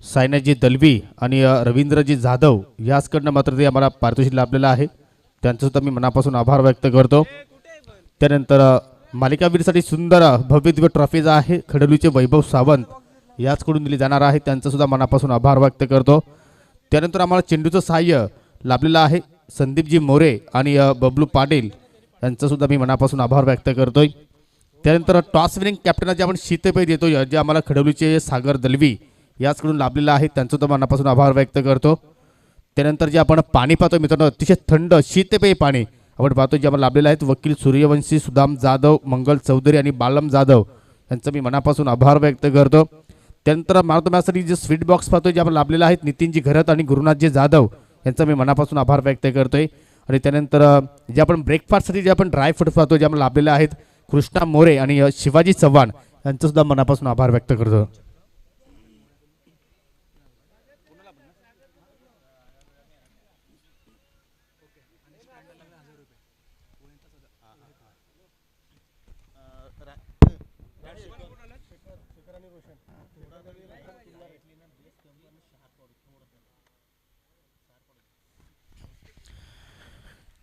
सायनाजी दलवी आणि रवींद्रजी जाधव याचकडनं मात्र ते आम्हाला पारितोषिक लाभलेलं आहे. त्यांचं सुद्धा मी मनापासून आभार व्यक्त करतो. त्यानंतर मालिकावीरसाठी सुंदर भव्य दिव्य ट्रॉफी जो आहे खडोलीचे वैभव सावंत याचकडून दिली जाणार आहे. त्यांचं सुद्धा मनापासून आभार व्यक्त करतो. त्यानंतर आम्हाला चेंडूचं सहाय्य लाभलेलं आहे संदीपजी मोरे आणि बबलू पाटील यांचं सुद्धा मी मनापासून आभार व्यक्त करतोय. त्यानंतर टॉस विनिंग कॅप्टनला जे आपण शीतपेय देतोय जे आम्हाला खडोलीचे सागर दलवी याचकडून लाभलेलं आहे त्यांचं सुद्धा मनापासून आभार व्यक्त करतो. त्यानंतर जे आपण पाणी पाहतो मित्रांनो अतिशय थंड शीतपेय पाणी आपण पाहतो जे आम्हाला लाभलेलं आहेत वकील सूर्यवंशी सुदाम जाधव मंगल चौधरी आणि बालम जाधव यांचं मी मनापासून आभार व्यक्त करतो. त्यानंतर मॅचसाठी जे स्वीट बॉक्स पाहतोय जे आपण लाभलेलं आहेत नितीनजी घरत आणि गुरुनाथजी जाधव यांचा मी मनापासून आभार व्यक्त करतोय. आणि त्यानंतर जे आपण ब्रेकफास्टसाठी जे आपण ड्रायफ्रूट पाहतो जे आम्हाला लाभलेले आहेत कृष्णा मोरे आणि शिवाजी चव्हाण यांचं सुद्धा मनापासून आभार व्यक्त करतो.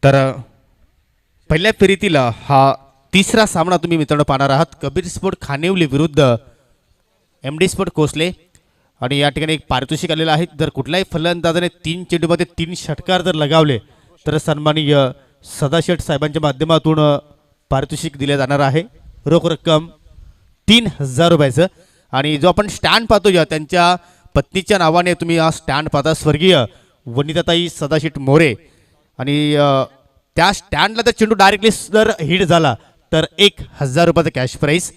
तर पहिल्या फेरीतील हा तिसरा सामना तुम्ही मित्रांनो पाहणार आहात. कबीर स्पोर्ट खानिवली विरुद्ध MD स्पोर्ट कोसले. आणि या ठिकाणी एक पारितोषिक आलेलं आहे. जर कुठल्याही फलंदाजाने 3 चेंडूमध्ये 3 षटकार जर लगावले तर सन्माननीय सदाशेठ साहेबांच्या माध्यमातून पारितोषिक दिले जाणार आहे. रोख रक्कम 3000 रुपयाचं. आणि जो आपण स्टँड पाहतो त्यांच्या पत्नीच्या नावाने तुम्ही हा स्टँड पाहता स्वर्गीय वनिताताई सदाशेठ मोरे. आणि त्या स्टँडला जर चेंडू डायरेक्टली जर हिट झाला तर 1000 रुपयाचं कॅश प्राईज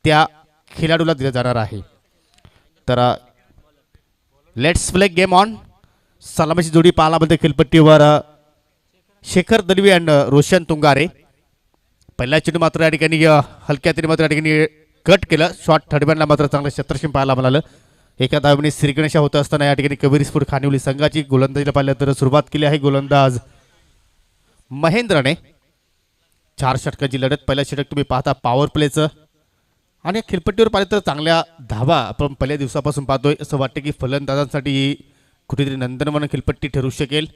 त्या खेळाडूला दिलं जाणार आहे. तर लेट्स प्ले गेम ऑन. सलामीची जोडी पाहायला मध्ये खेळपट्टीवर शेखर दलवी अँड रोशन तुंगारे. पहिला चेंडू मात्र या ठिकाणी हलक्या तरी मात्र या ठिकाणी कट केलं. शॉर्ट थर्डमॅनला मात्र चांगलं क्षेत्रक्षम पाहायला मिळालं. एका धावेने श्रीगणेशा होत असताना या ठिकाणी कबीर स्पोर्ट खानिवली संघाची गोलंदाजीला पाहिलं तर सुरुवात केली आहे गोलंदाज महेंद्रने. 4 षटकाची लढत. पहिला षटक तुम्ही पाहता पॉवर प्लेचं. आणि खेळपट्टीवर पाहिलं तर चांगल्या धावा आपण पहिल्या दिवसापासून पाहतोय. असं वाटतं की फलंदाजांसाठी कुठेतरी नंदनवन खेळपट्टी ठरू शकेल.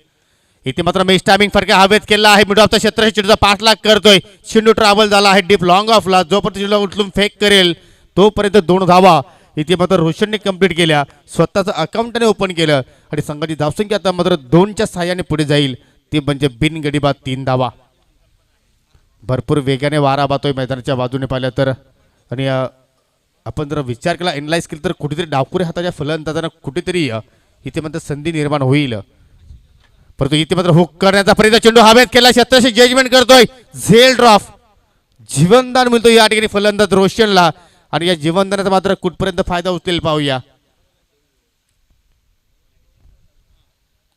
इथे मात्र मेच टायमिंग फरक हवेत केला आहे. मिड ऑफ द क्षेत्र चेंडूचा 5 लाख करतोय. चेंडू ट्रॅव्हल झाला आहे डीप लॉंग ऑफला. जोपर्यंत चेंडूला उचलून फेक करेल तोपर्यंत 2 धावा इथे मात्र रोशनने कंप्लीट केल्या. स्वतःचं अकाउंटने ओपन केलं आणि संघाची धावसंख्या आता मात्र 2च्या सहाय्याने पुढे जाईल. ते म्हणजे बिनगडीबाद 3 धावा. भरपूर वेगाने वारा पाहतोय मैदानाच्या बाजूने पाहिलं तर. आणि आपण जर विचार केला एनलाइज केलं तर कुठेतरी डावखुरे हाताच्या फलंदाजांना कुठेतरी इथे मात्र संधी निर्माण होईल. परंतु इथे मात्र हुक करण्याचा प्रयत्न चेंडू हवेत केला. क्षेत्रशी जजमेंट करतोय. झेल ड्रॉप जीवनदान मिळतो या ठिकाणी फलंदाज रोशनला. आणि या जीवनदानाचा मात्र कुठपर्यंत फायदा उचलेल पाहूया.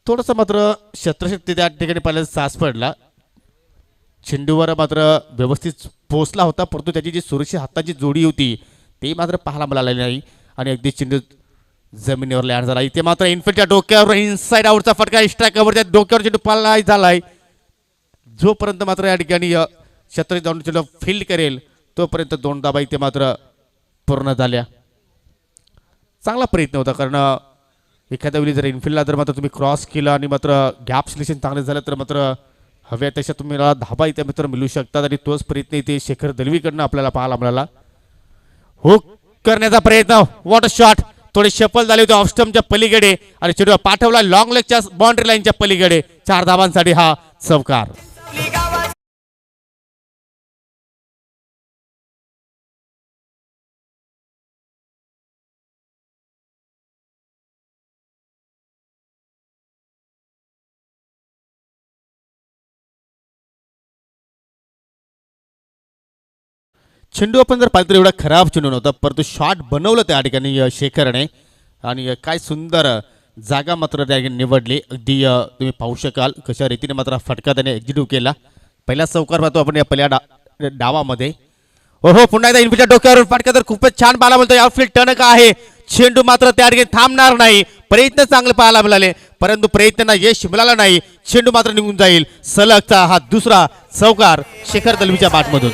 थोडंसं मात्र क्षेत्रशक्ती त्या ठिकाणी पाहिलं सास पडला. चेंडूवर मात्र व्यवस्थित पोचला होता परंतु त्याची जी सुरक्षित हाताची जोडी होती ती मात्र पाहायला मिळालेली नाही. आणि अगदी चेंडू जमिनीवर लँड झाला. इथे मात्र इनफिल्डच्या डोक्यावर इनसाइड आउटचा फटका स्ट्रायकवर त्या डोक्यावर चेंडू पाला झालाय. जोपर्यंत मात्र या ठिकाणी क्षेत्र जाऊन चेंडू फील्ड करेल तोपर्यंत 2 धावा इथे मात्र पूर्ण झाल्या. चांगला प्रयत्न होता कारण एखाद्या वेळी जर इनफिल्डला जर मात्र तुम्ही क्रॉस केला आणि मात्र गॅप सिलेक्शन चांगलं झालं तर मात्र हव्या तशा तुम्हाला धाबा इथे मित्र मिळू शकतात. आणि तोच प्रयत्न इथे शेखर दलवीकडनं आपल्याला पाहायला मिळाला. हुक करण्याचा प्रयत्न. What a shot. थोडे शफल झाले होते ऑफ स्टंपच्या पलीकडे आणि चेंडू पाठवला लॉंग लेगच्या बाउंड्री लाईनच्या पलीकडे. 4 धावांसाठी हा चौकार. चेंडू आपण जर पाहिलं तर एवढा खराब चेंडू नव्हता परंतु शॉट बनवलं त्या ठिकाणी शेखरने. आणि काय सुंदर जागा मात्र त्या ठिकाणी निवडली. अगदी तुम्ही पाहू शकाल कशा रीतीने मात्र फटका त्याने एक्झिक्यूट केला. पहिला चौकार पाहतो आपण या पहिल्या डावामध्ये. हो पुन्हा एकदा इनफिल्डच्या डोक्यावरून फटका तर खूपच छान पाहायला मिळतो. आउटफील्ड टर्न का आहे. चेंडू मात्र त्या ठिकाणी थांबणार नाही. प्रयत्न चांगले पाहायला मिळाले परंतु प्रयत्नांना यश मिळालं नाही. चेंडू मात्र निघून जाईल. सलगचा हा दुसरा चौकार शेखर दलवीच्या बॅटमधून.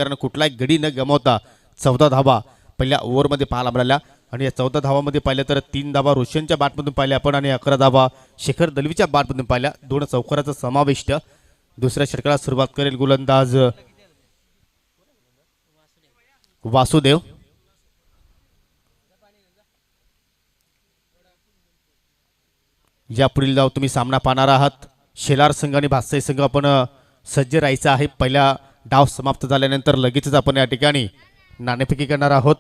कारण कुठलाही गडी न गमावता 14 धावा पहिल्या ओव्हरमध्ये पाहायला मिळाल्या आणि या 14 धावामध्ये पाहिलं तर 3 धावा रोशनच्या बॅटमधून पाहिल्या आपण आणि 11 धावा शेखर दलवीच्या बॅटमधून पाहिल्या. 2 चौकाराचा समाविष्ट. दुसऱ्या षटकाला सुरुवात करेल गोलंदाज वासुदेव. या पुढील धाव तुम्ही सामना पाहणार आहात. शेलार संघ आणि भासाई संघ आपण सज्ज राहायचं आहे. पहिला डाव समाप्त झाल्यानंतर लगेचच आपण या ठिकाणी नाणेफेकी करणार आहोत.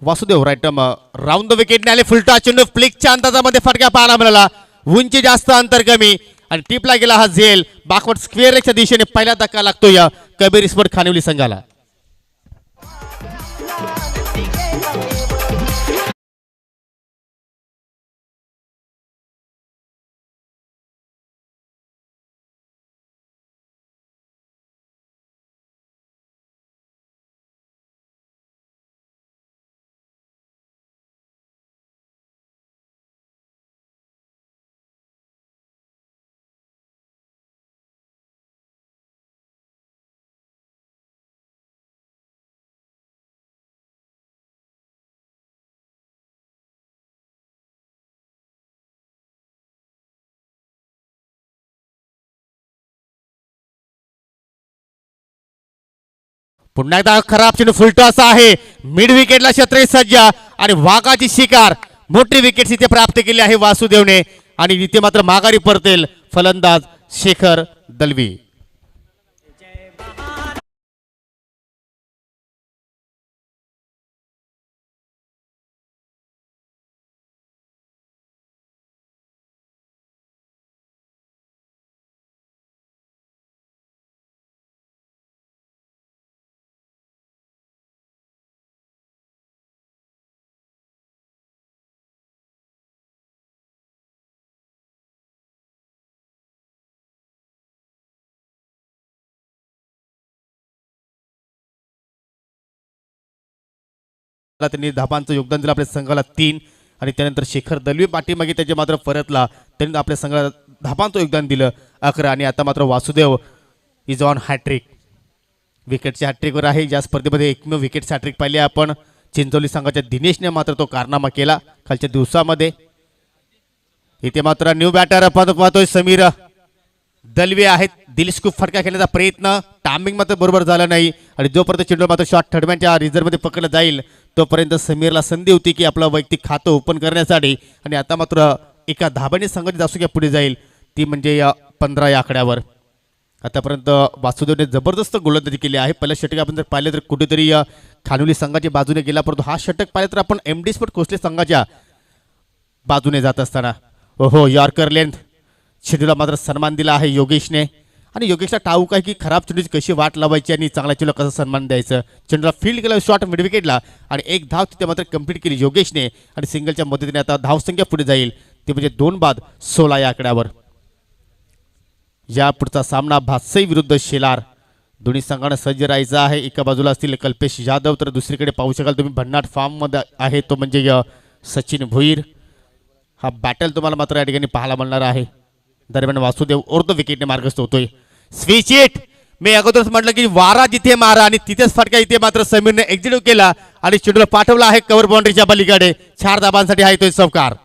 वासुदेव राईट राऊंड द विकेटने आले. फुलटा चेंडू फ्लिकच्या अंदाजामध्ये फटका पाहायला मिळाला. उंची जास्त अंतर कमी आणि टिपला गेला हा झेल. बॅकवर्ड स्क्वेअरच्या दिशेने पहिला धक्का लागतो या कबीर स्पोर्ट खानिवली संघाला. पुन्हा एकदा खराब चेंडू फुलटॉस आहे. मिड विकेटला क्षत्रिय सज्ज आणि वाघाची शिकार. मोठी विकेट इथे प्राप्त केली आहे वासुदेवने आणि इथे मात्र माघारी परतेल फलंदाज शेखर दलवी. त्यांनी धाबांचं योगदान दिलं आपल्या संघाला 3 आणि त्यानंतर शेखर दलवी पाठीमागे त्याचे मात्र परतला. त्यांनी आपल्या संघाला धाबांचं योगदान दिलं 11 आणि आता मात्र वासुदेव इज ऑन हॅट्रिक. विकेटच्या हॅट्रिकवर आहे. या स्पर्धेमध्ये एकमेव विकेट हॅट्रिक पाहिली आपण. चिंचोली संघाच्या दिनेशने मात्र तो कारनामा केला कालच्या दिवसामध्ये. इथे मात्र न्यू बॅटर पाहतोय समीर दलवे आहेत. दिलस्कूप फटका खेळण्याचा प्रयत्न टायमिंग मात्र बरोबर झाला नाही आणि जोपर्यंत चेंडू मात्र शॉट थर्डमॅनच्या रिझर्व्हमध्ये पकडला जाईल तोपर्यंत समीरला संधी होती की आपलं वैयक्तिक खातं ओपन करण्यासाठी. आणि आता मात्र एका धाब्याने संघटित जासून पुढे जाईल ती म्हणजे या 15 या आकड्यावर. आतापर्यंत वासुदेवने जबरदस्त गोलंदाजी केली आहे. पहिल्या षटक आपण जर पाहिलं तर कुठेतरी खानोली संघाच्या बाजूने गेला, परंतु हा षटक पाहिलं तर आपण MD स्पोर्ट कोसले संघाच्या बाजूने जात असताना ओहो यॉर्कर लेंथ चेंडूला मात्र सन्मान दिला आहे योगेशने. आणि योगेशला ठाऊक आहे की खराब चेंडूची कशी वाट लावायची आणि चांगल्या चेंडूला कसं सन्मान द्यायचं. चेंडूला फील्ड केला शॉट मिड विकेटला आणि एक धाव तिथे मात्र कंप्लीट केली योगेशने आणि सिंगलच्या मदतीने आता धावसंख्या पुढे जाईल ते म्हणजे 2 बाद 16 या आकड्यावर. या पुढचा सामना भासई विरुद्ध शेलार. दोन्ही संघांना सज्ज राहायचं आहे. एका बाजूला असतील कल्पेश जाधव तर दुसरीकडे पाहू शकाल तुम्ही भन्नाट फॉर्ममध्ये आहे तो म्हणजे सचिन भोईर. हा बॅटल तुम्हाला मात्र या ठिकाणी पाहायला मिळणार आहे. दरम्यान वासुदेव अर्ध विकेटने मार्गस्थ होतोय. Switch it. मी अगोदरच म्हटलं की वारा जिथे मारा आणि तिथेच फटका इथे मात्र समीरने एक्झिक्यूट केला आणि चेंडूला पाठवला आहे कव्हर बाउंड्रीच्या पलीकडे. 4 धाबांसाठी आहे तो चौकार.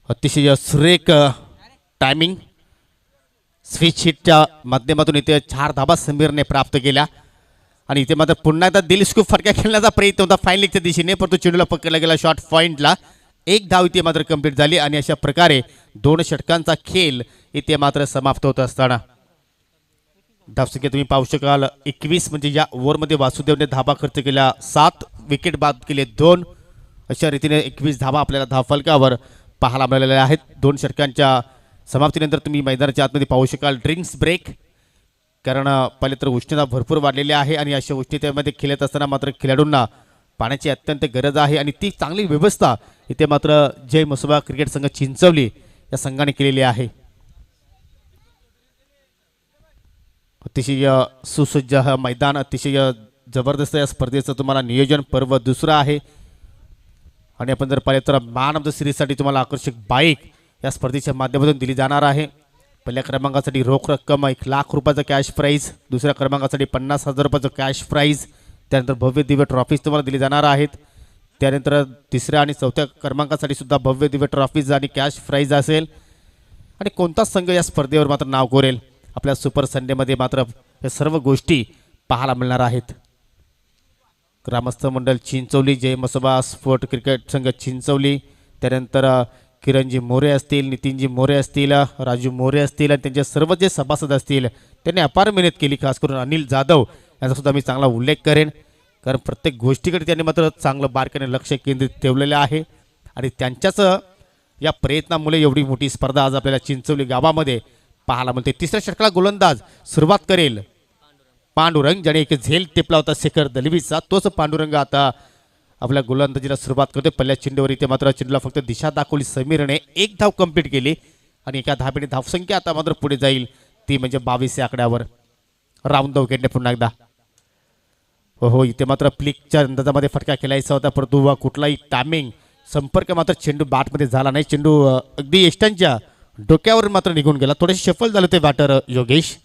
अतिशय सुरेख टायमिंग. स्विच हिटच्या माध्यमातून इथे 4 धाबा समीरने प्राप्त केल्या आणि इथे मात्र पुन्हा एकदा दिलस्कूप फटका खेळण्याचा प्रयत्न होता फायनलिंगच्या दिशेने, परंतु चेंडूला पकडला गेला शॉट पॉइंटला. 1 धाव इथे मात्र कंप्लीट झाली आणि अशा प्रकारे 2 षटकांचा खेळ इथे मात्र समाप्त होत असताना धावसंख्या तुम्ही पाहू शकाल 21 म्हणजे या ओव्हरमध्ये वासुदेवने धाबा खर्च केला 7 विकेट बाद केले 2. अशा रीतीने 21 धाबा आपल्याला धावफलकावर पाहायला मिळालेल्या आहेत. 2 षटकांच्या समाप्तीनंतर तुम्ही मैदानाच्या आतमध्ये पाहू शकाल ड्रिंक्स ब्रेक कारण पहिले तर उष्णता भरपूर वाढलेली आहे आणि अशा उष्णतेमध्ये खेळत असताना मात्र खेळाडूंना पाण्याची अत्यंत गरज आहे आणि ती चांगली व्यवस्था इथे मात्र जय मसोबा क्रिकेट संघ चिंचवली या संघाने केलेली आहे. अतिशय सुसज्ज हा मैदान, अतिशय जबरदस्त या स्पर्धेचं तुम्हाला नियोजन पर्व दुसरं आहे. आणि आपण जर पाहिलं तर मॅन ऑफ द सिरीजसाठी तुम्हाला आकर्षक बाईक या स्पर्धेच्या माध्यमातून दिली जाणार आहे. पहिल्या क्रमांकासाठी रोख रक्कम 1,00,000 रुपयाचं कॅश प्राईज, दुसऱ्या क्रमांकासाठी 50,000 रुपयाचं कॅश प्राईज, त्यानंतर भव्य दिव्य ट्रॉफीज तुम्हाला दिली जाणार आहेत. त्यानंतर तिसऱ्या आणि चौथ्या क्रमांकासाठी सुद्धा भव्य दिव्य ट्रॉफीज आणि कॅश प्राईज असेल. आणि कोणताच संघ या स्पर्धेवर मात्र नाव कोरेल आपल्या सुपर संडेमध्ये मात्र या सर्व गोष्टी पाहायला मिळणार आहेत. ग्रामस्थ मंडळ चिंचवली, जय मसोबा स्पोर्ट क्रिकेट संघ चिंचवली, त्यानंतर किरणजी मोरे असतील, नितीनजी मोरे असतील, राजू मोरे असतील आणि त्यांचे सर्व जे सभासद असतील त्यांनी अपार मेहनत केली. खास करून अनिल जाधव यांचा सुद्धा मी चांगला उल्लेख करेन, कारण प्रत्येक गोष्टीकडे त्यांनी मात्र चांगलं बारकाईने लक्ष केंद्रित ठेवलेलं आहे. आणि त्यांच्याच या प्रयत्नामुळे एवढी मोठी स्पर्धा आज आपल्याला चिंचवली गावामध्ये पाहायला मिळते. तिसऱ्या षटकाला गोलंदाज सुरुवात करेल पांडुरंग, ज्याने एक झेल टिपला होता शेखर दलवीचा. तोच पांडुरंग आता आपल्या गोलंदाजीला सुरुवात करते. पहिल्या चेंडूवर इथे मात्र चेंडूला फक्त दिशा दाखवली समीरने, एक धाव कंप्लीट केली आणि एका धावेने धावसंख्या आता मात्र पुढे जाईल, ती म्हणजे 22 या आकड्यावर. राऊंड द विकेटने पुन्हा एकदा हो इथे मात्र प्लिकच्या अंदाजामध्ये फटका खेळायचा होता, परंतु कुठलाही टायमिंग संपर्क मात्र चेंडू बॅटमध्ये झाला नाही. चेंडू अगदी यष्टांच्या डोक्यावर मात्र निघून गेला. थोडेसे शफल झाले ते बॅटर योगेश.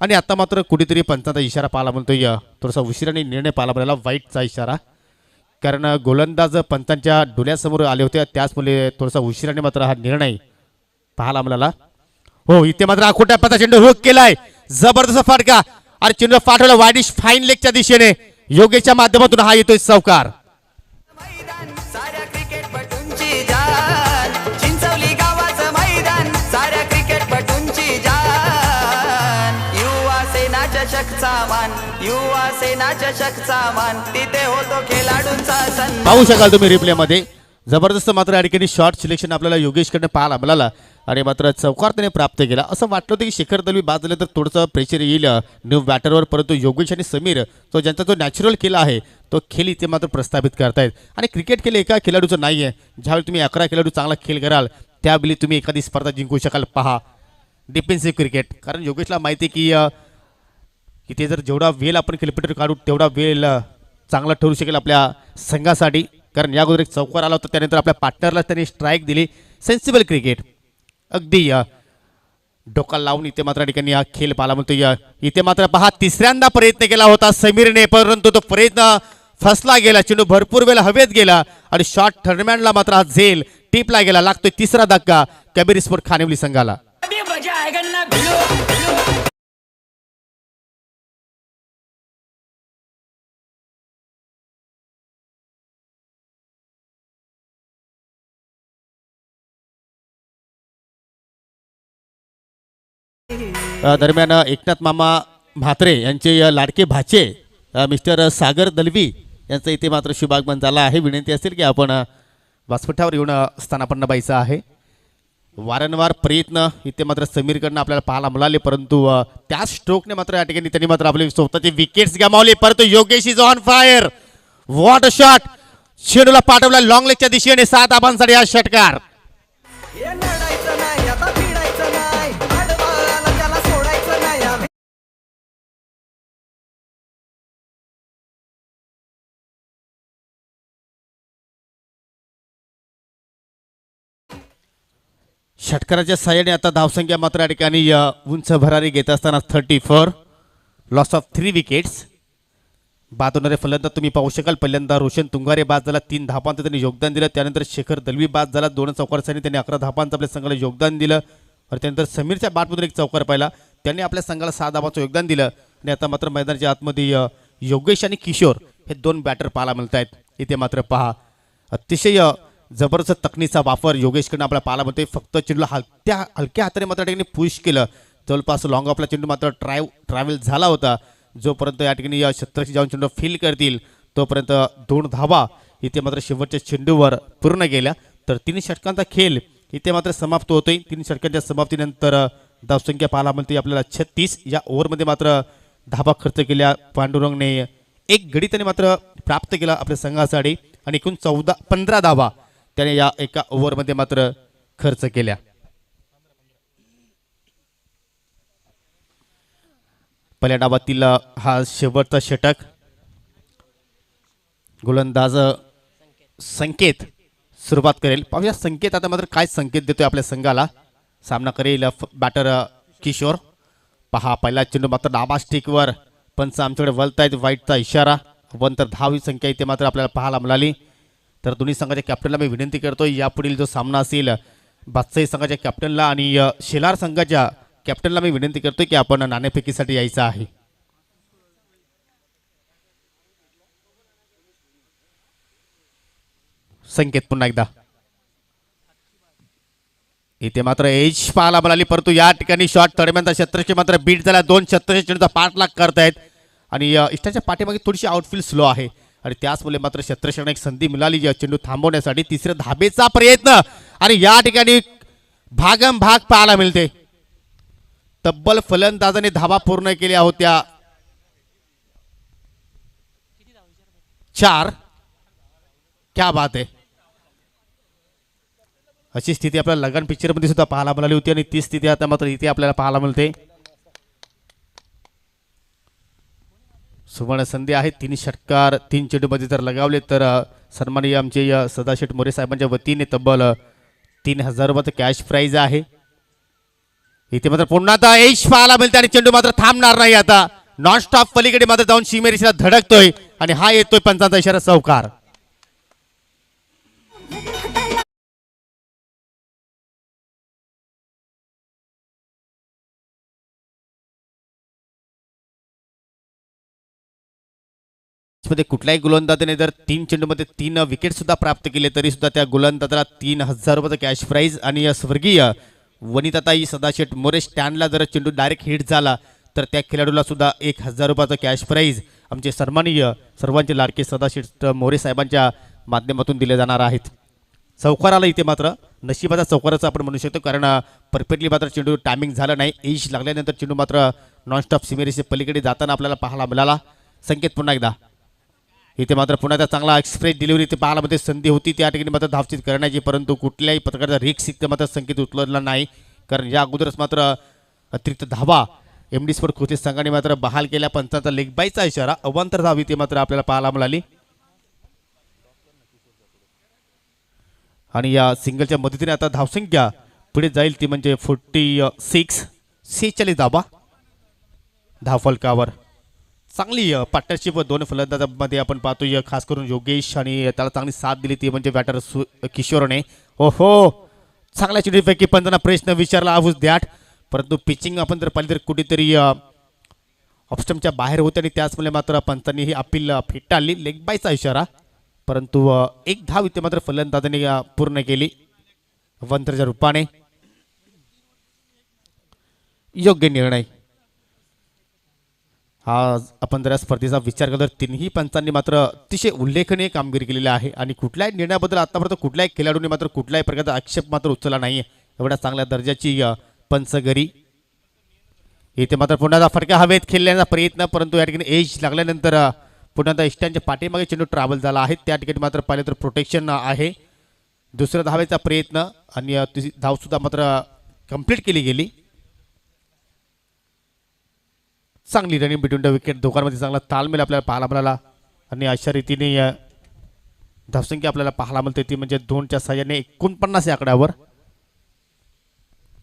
आणि आता मात्र कुठेतरी पंचांचा इशारा पाहायला मिळतोय, थोडासा उशिराने निर्णय पाहायला मिळाला, वाईटचा इशारा. कारण गोलंदाज पंचांच्या डोळ्यासमोर आले होते, त्याचमुळे थोडासा उशिराने मात्र हा निर्णय पाहायला मिळाला. हो इथे मात्र आखोट्या पता चेंडू हुक केलाय, जबरदस्त फटका आणि चेंडू पाठवला वाईडिश फाईन लेगच्या दिशेने. योगेशच्या माध्यमातून हा येतोय चौकार. युवा सेना चषकचा मान तिथे होतो खेळाडूंचा सन्मान. पाहू शकाल तुम्ही रिप्ले मध्ये जबरदस्त मात्र या ठिकाणी शॉर्ट सिलेक्शन आपल्याला योगेशकडे पाहायला मिळाला आणि मात्र चौकार त्याने प्राप्त केला. असं वाटलं होतं की शेखर दलवी बाद झाले तर थोडंसं प्रेशर येईल न्यू बॅटरवर, परंतु योगेश आणि समीर तो ज्यांचा जो नॅचरल खेळ आहे तो खेळ इथे मात्र प्रस्थापित करतायत. आणि क्रिकेट खेळ एका खेळाडूचं नाही आहे, ज्यावेळी तुम्ही 11 खेळाडू चांगला खेळ कराल त्यावेळी तुम्ही एखादी स्पर्धा जिंकू शकाल. पहा डिफेन्सिव्ह क्रिकेट, कारण योगेशला माहिती आहे की ते जर जेवढा वेळ आपण खेळपट्टीवर काढू तेवढा वेळ चांगला ठरू शकेल आपल्या संघासाठी. कारण या अगोदर एक चौकार आला होता, त्यानंतर आपल्या पार्टनरला त्यांनी स्ट्राईक दिली. सेन्सिबल क्रिकेट, अगदी डोका लावून इथे मात्र ठिकाणी हा खेळ पाहायला मिळतो. इथे मात्र पहा तिसऱ्यांदा प्रयत्न केला होता समीरने, परंतु तो प्रयत्न फसला गेला. चेंडू भरपूर वेळ हवेत गेला आणि शॉर्ट टर्नमॅनला मात्र हा झेल टिपला गेला. लागतोय तिसरा धक्का कबीर स्पोर्ट खानिवली संघाला. दरम्यान एकनाथ मामा म्हात्रे यांचे लाडके भाचे मिस्टर सागर दलवी यांचं इथे मात्र शुभागमन झाला आहे. विनंती असेल की आपण व्यासपीठावर येऊन स्थानापन्न व्हायचं आहे. वारंवार प्रयत्न इथे मात्र समीरकडनं आपल्याला पाहायला मिळाले, परंतु त्या स्ट्रोकने मात्र या ठिकाणी त्यांनी मात्र आपले स्वतःचे विकेट्स गमावले. परंतु Yogesh is on fire, what a shot. चेंडूला पाठवला लॉंग लेगच्या दिशेने 7 धावांसाठी हा षटकार. षटकाराच्या साह्याने आता धावसंख्या मात्र या ठिकाणी उंच भरारी घेत असताना 34, लॉस ऑफ 3 विकेट्स. बाद होणारे फलंदाज तुम्ही पाहू शकाल. पहिल्यांदा रोशन तुंगारे बाद झाला, 3 धावांचं त्यांनी योगदान दिलं. त्यानंतर शेखर दलवी बाद झाला, 2 चौकारसाठी त्यांनी 11 धावांचं आपल्या संघाला योगदान दिलं. आणि त्यानंतर समीरच्या बॅटमधून एक चौकार पाहिला, त्यांनी आपल्या संघाला 6 धावांचं योगदान दिलं. आणि आता मात्र मैदानाच्या आतमध्ये योगेश आणि किशोर हे 2 बॅटर पाहायला मिळत आहेत. इथे मात्र पहा अतिशय जबरदस्त तकनीचा वापर योगेशकडनं आपल्याला पाहायला मिळतोय. फक्त चेंडूला हलक्या हाताने मात्र ठिकाणी पुश केलं. जवळपास लॉंग ऑफला चेंडू मात्र ट्रॅव्हल झाला होता. जोपर्यंत या ठिकाणी या क्षेत्राशी जाऊन चेंडू फील करतील तोपर्यंत 2 धावा इथे मात्र शेवटच्या चेंडूवर पूर्ण गेल्या. तर 3 षटकांचा खेळ इथे मात्र समाप्त होतोय. 3 षटकांच्या समाप्तीनंतर धावसंख्या पाहायला मिळते आपल्याला 36. या ओव्हरमध्ये मात्र धाबा खर्च केल्या पांडुरंगने. एक गडी त्याने मात्र प्राप्त केला आपल्या संघासाठी आणि एकूण 15 धावा त्याने या एका ओव्हरमध्ये मात्र खर्च केल्या. पहिल्या डावातील हा शेवटचा षटक. गोलंदाज संकेत सुरुवात करेल. पाहूया संकेत आता मात्र काय संकेत देतोय आपल्या संघाला. सामना करेल बॅटर किशोर. पहा पहिला चेंडू मात्र डाबा स्टिकवर. पंच आमच्याकडे वळतायत, वाईटचा इशारा. वन तर धावी संख्या इथे मात्र आपल्याला पाहायला मिळाली. तर दोन्ही संघाच्या कॅप्टनला मी विनंती करतोय यापुढील जो सामना असेल बादशाही संघाच्या कॅप्टनला आणि शेलार संघाच्या कॅप्टनला मी विनंती करतोय की आपण नाणेफेकीसाठी यायचं आहे. संकेत पुन्हा एकदा. इथे मात्र एज पाहायला मिळाली परंतु या ठिकाणी शॉट दरम्यान शत्रचे मात्र बीट झाला. 2 शत्रचे चेंडूचा पाठलाग करतायत आणि इष्टाच्या पाठीमागे थोडीशी आउटफील्ड स्लो आहे आणि त्याचमुळे मात्र शत्रक्षण एक संधी मिळाली चेंडू थांबवण्यासाठी. तिसऱ्या धाबेचा प्रयत्न आणि या ठिकाणी भागम भाग पाहायला मिळते. तब्बल फलंदाजाने धाबा पूर्ण केल्या होत्या 4. क्या बात आहे. अशी स्थिती आपल्याला लगन पिक्चर मध्ये सुद्धा पाहायला मिळाली होती आणि ती स्थिती आता मात्र इथे आपल्याला पाहायला मिळते. सुवर्ण संधी आहे. 3 षटकार 3 चेंडूमध्ये जर लगावले तर सन्माननीय आमचे सदाशिव मोरे साहेबांच्या वतीने तब्बल 3000 रुपयाचं कॅश प्राइज आहे. इथे मात्र पुन्हा आता यश पाहायला मिळते आणि चेंडू मात्र थांबणार नाही. आता नॉन स्टॉप पलीकडे मात्र जाऊन सीमेरेषेला धडकतोय आणि हा येतोय पंचांचा इशारा चौकार. मध्ये कुठल्याही गोलंदाजाने जर 3 चेंडूमध्ये 3 विकेट सुद्धा प्राप्त केले तरी सुद्धा त्या गोलंदाजाला 3000 रुपयाचं कॅश प्राइज आणि स्वर्गीय वनिताताई सदाशेठ मोरे स्टँडला जर चेंडू डायरेक्ट हिट झाला तर त्या खेळाडूला सुद्धा 1000 रुपयाचं कॅश प्राइज आमचे सन्माननीय सर्वांचे लाडके सदाशेठ मोरे साहेबांच्या माध्यमातून दिले जाणार आहेत. चौकाराला इथे मात्र नशिबाचा चौकाराचा आपण म्हणू शकतो कारण परफेक्टली मात्र चेंडू टायमिंग झालं नाही. एज लागल्यानंतर चेंडू मात्र नॉनस्टॉप सीमेरेषे पलीकडे जाताना आपल्याला पाहायला मिळाला. संकेत पुन्हा एकदा. इथे मात्र पुन्हा चांगला एक्सप्रेस डिलिव्हरी इथे पाहायला संधी होती त्या ठिकाणी मात्र धावचित करण्याची परंतु कुठल्याही प्रकारचा रिक्स इथे मात्र संकेत उचलला नाही कारण या अगोदरच मात्र अतिरिक्त धावा एमडी स्पोर्ट कोचेस संघाने मात्र बहाल केल्या. पंचांचा लेग बायचा इशारा. अवांतर धाव इथे मात्र आपल्याला पाहायला मिळाली आणि या सिंगलच्या मदतीने आता धावसंख्या पुढे जाईल ती म्हणजे 46 धावा धावफलकावर. चांगली पार्टनरशिप 2 फलंदाजांमध्ये आपण पाहतोय खास करून योगेश आणि त्याला चांगली साथ दिली ती म्हणजे बॅटर किशोरने. हो चांगल्या चेंडूपैकी पंचांना प्रश्न विचारला आऊस द्याट परंतु पिचिंग आपण जर पाहिली तर कुठेतरी ऑप्शनच्या बाहेर होते आणि त्याचमुळे मात्र पंचांनी ही अपील फेटाळली. लेग बायचा इशारा परंतु एक धाव इथे मात्र फलंदाजांनी पूर्ण केली वंतरच्या रूपाने. योग्य निर्णय. हा आपण जर स्पर्धेचा विचार केला तर तिन्ही पंचांनी मात्र अतिशय उल्लेखनीय कामगिरी केलेली आहे आणि कुठल्याही निर्णयाबद्दल आतापर्यंत कुठल्याही खेळाडूंनी मात्र कुठल्याही प्रकारचा आक्षेप मात्र उचलला नाही. एवढ्या चांगल्या दर्जाची पंचगरी. इथे मात्र पुन्हा फटका हवेत खेळण्याचा प्रयत्न परंतु या ठिकाणी एज लागल्यानंतर पुन्हा इष्टांच्या पाठीमागे चेंडू ट्रॅव्हल झाला आहे त्या ठिकाणी मात्र पाहिलं तर प्रोटेक्शन आहे. दुसऱ्या धावेचा प्रयत्न आणि धाव सुद्धा मात्र कंप्लीट केली गेली. चांगली रनिंग बिटवीन द विकेट दोघांमध्ये चांगला तालमेल आपल्याला पाहायला मिळाला आणि अशा रीतीने धावसंख्या आपल्याला पाहायला मिळते ती म्हणजे 2च्या साह्याने 49 या आकड्यावर.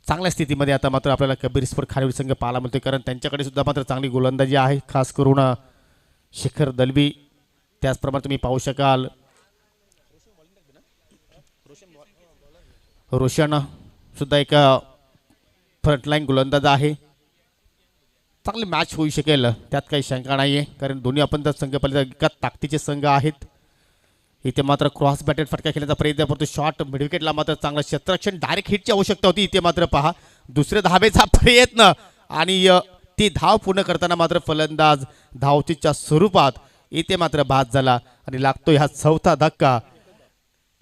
चांगल्या स्थितीमध्ये आता मात्र आपल्याला कबीर स्पोर्ट खानिवली संघ पाहायला मिळते कारण त्यांच्याकडे सुद्धा मात्र चांगली गोलंदाजी आहे खास करून शिखर दलवी. त्याचप्रमाणे तुम्ही पाहू शकाल रोशन सुद्धा एक फ्रंटलाईन गोलंदाज आहे. चांगली मॅच होऊ शकेल त्यात काही शंका नाही आहे कारण दोन्ही आपण जर संघ पाहिले तर एका ताकदीचे संघ आहेत. इथे मात्र क्रॉस बॅटेड फटका खेळण्याचा प्रयत्न परंतु शॉट मिडविकेटला मात्र चांगला क्षेत्ररक्षण डायरेक्ट हिटची आवश्यकता होती. इथे मात्र पहा दुसऱ्या धावेचा प्रयत्न आणि ती धाव पूर्ण करताना मात्र फलंदाज धावचीच्या स्वरूपात इथे मात्र बाद झाला आणि लागतोय हा 4था धक्का.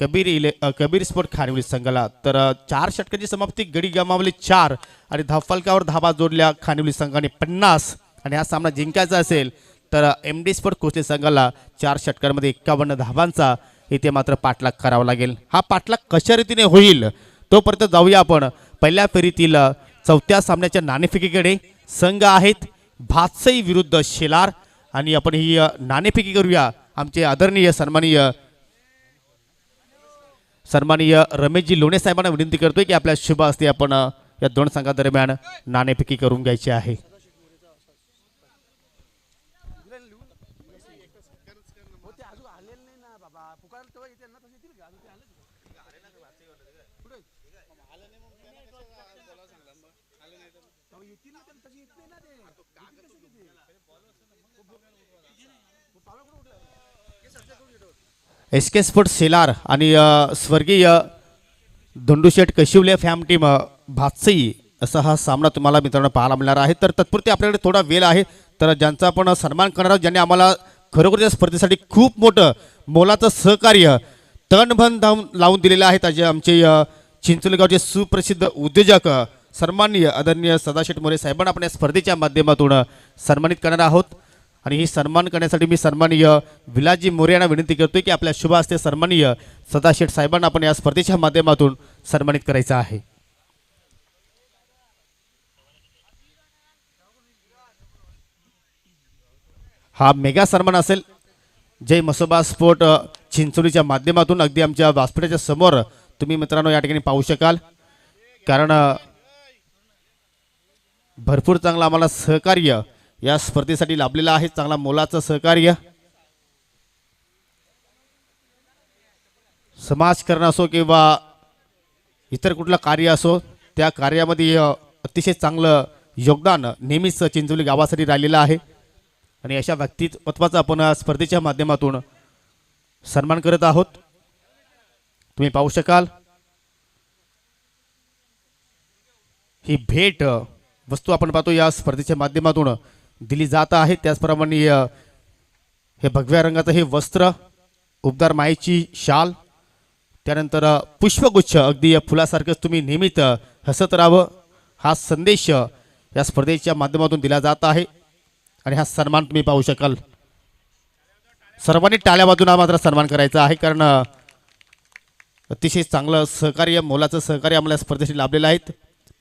कबीर स्पोर्ट खानिवली संघाला. तर 4 षटकांची समाप्ती, गडी गमावले 4 आणि धावफलकावर धाबा जोडल्या खानिवली संघाने 50. आणि हा सामना जिंकायचा असेल तर एम डी स्पोर्ट कोचले संघाला 4 षटकांमध्ये 51 धाबांचा इथे मात्र पाठलाग करावा लागेल. हा पाठलाग कशा रीतीने होईल तोपर्यंत जाऊया आपण पहिल्या फेरीतील चौथ्या सामन्याच्या नाणेफेकीकडे. संघ आहेत भातसई विरुद्ध शेलार आणि आपण ही नाणेफेकी करूया. आमचे आदरणीय सन्माननीय रमेशजी लोणे साहेबांना विनंती करतोय की आपल्या शुभ हस्ते आपण या दोन संघादरम्यान नाणेफेकी करून घ्यायची आहे. एस के स्पोर्ट शेलार आणि स्वर्गीय धोंडूशेठ कशिवले फॅम टीम भातसई असा हा सामना तुम्हाला मित्रांनो पाहायला मिळणार आहे. तर तत्पुरती आपल्याकडे थोडा वेळ आहे. तर ज्यांचा आपण सन्मान करणार आहोत, ज्यांनी आम्हाला खरोखर या स्पर्धेसाठी खूप मोठं मोलाचं सहकार्य तणभन लावून दिलेलं आहे, त्याचे आमचे चिंचोली गावचे सुप्रसिद्ध उद्योजक सन्माननीय आदरणीय सदाशिव मोरे साहेबांना आपण या स्पर्धेच्या माध्यमातून सन्मानित करणार आहोत. आणि ही सन्मान करण्यासाठी मी सन्माननीय विलासजी मोरे यांना विनंती करतोय की आपल्या शुभ हस्ते सन्माननीय सदाशिव साहेबांना आपण या स्पर्धेच्या माध्यमातून सन्मानित करायचं आहे. हा मेगा सन्मान असेल जय मसोबा स्पोर्ट चिंचोलीच्या माध्यमातून. अगदी आमच्या व्यासपीठाच्या समोर तुम्ही मित्रांनो या ठिकाणी पाहू शकाल. कारण भरपूर चांगलं आम्हाला सहकार्य या स्पर्धेसाठी लाभलेलं आहे, चांगला मोलाचं सहकार्य. समाजकारण असो किंवा इतर कुठलं कार्य असो, त्या कार्यामध्ये अतिशय चांगलं योगदान नेहमीच चिंचोली गावासाठी राहिलेलं आहे. आणि अशा व्यक्तिमत्वाचा आपण स्पर्धेच्या माध्यमातून सन्मान करत आहोत. तुम्ही पाहू शकाल ही भेट वस्तू आपण पाहतो या स्पर्धेच्या माध्यमातून दिली जात आहे. त्याचप्रमाणे हे भगव्या रंगाचं हे वस्त्र, उबदार मायेची शाल, त्यानंतर पुष्पगुच्छ अगदी फुलासारखंच तुम्ही नेहमीच हसत राहावं हा संदेश या स्पर्धेच्या माध्यमातून दिला जात आहे. आणि हा सन्मान तुम्ही पाहू शकाल. सर्वांनी टाळ्या वाजवून हा मात्र सन्मान करायचा आहे, कारण अतिशय चांगलं सहकार्य, मोलाचं सहकार्य आम्हाला स्पर्धेसाठी लाभलेलं आहे.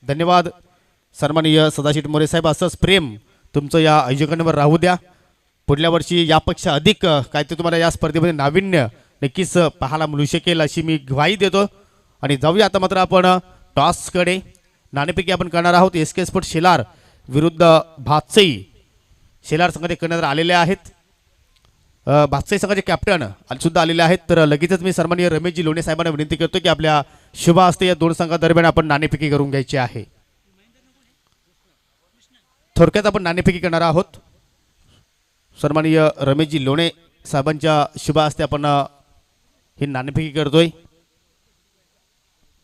धन्यवाद सन्माननीय सदाशिव मोरे साहेब. असंच प्रेम तुमचं या आयोजकांवर राहू द्या. पुढल्या वर्षी यापेक्षा अधिक काय ते तुम्हाला या स्पर्धेमध्ये नाविन्य नक्कीच पाहायला मिळू शकेल अशी मी ग्वाही देतो. आणि जाऊया आता मात्र आपण टॉसकडे. नाणेफेकी आपण करणार आहोत. एस के स्पोर्ट शेलार विरुद्ध भातसई. शेलार संघाचे कर्णधार आलेले आहेत, भातसई संघाचे कॅप्टन सुद्धा आलेले आहेत. तर लगेचच मी सन्माननीय रमेशजी लोणे साहेबांना विनंती करतो की आपल्या शुभ हस्ते या दोन संघादरम्यान आपण नाणेफेकी करून घ्यायची आहे. थोडक्यात आपण नाणेफेकी करणार आहोत. सन्माननीय रमेशजी लोणे साहेबांच्या शुभ हस्ते आपण ही नाणेफेकी करतोय.